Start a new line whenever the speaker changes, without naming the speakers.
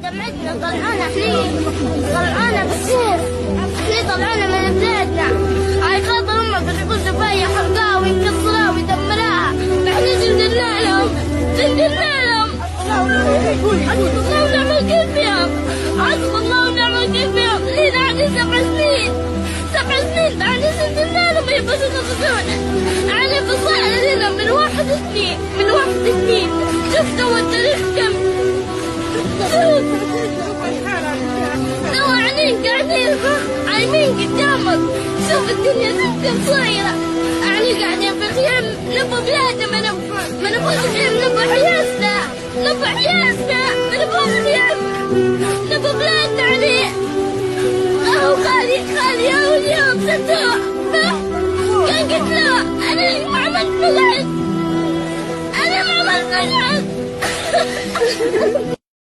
دمعتنا طلعونا طلعونا بالسيف طلعونا من بلادنا. هاي خاطر امك بتقول زبايا حرقاها ويكسروها ويدمروها. احنا جندنا لهم حسب الله ونعم الوكيل فيهم. حسب الله ونعم الوكيل فيهم. لينا علي 7 سنين بعد جندنا لهم يبغوا ينقذونا. علي بصائر لنا من 1 سنين شفتوا التاريخ كم قاعدين عايمين قدامك. شوف الدنيا جدا صغيرة. يعني قاعدين في خيام نبغى بلادنا ما نبغى خيام نبغى حياتنا ما نبغى خيام نبغى بلادنا عليه. أهو خالي أهو اليوم صدوه كان قتلوه. أنا ما عملت قلعت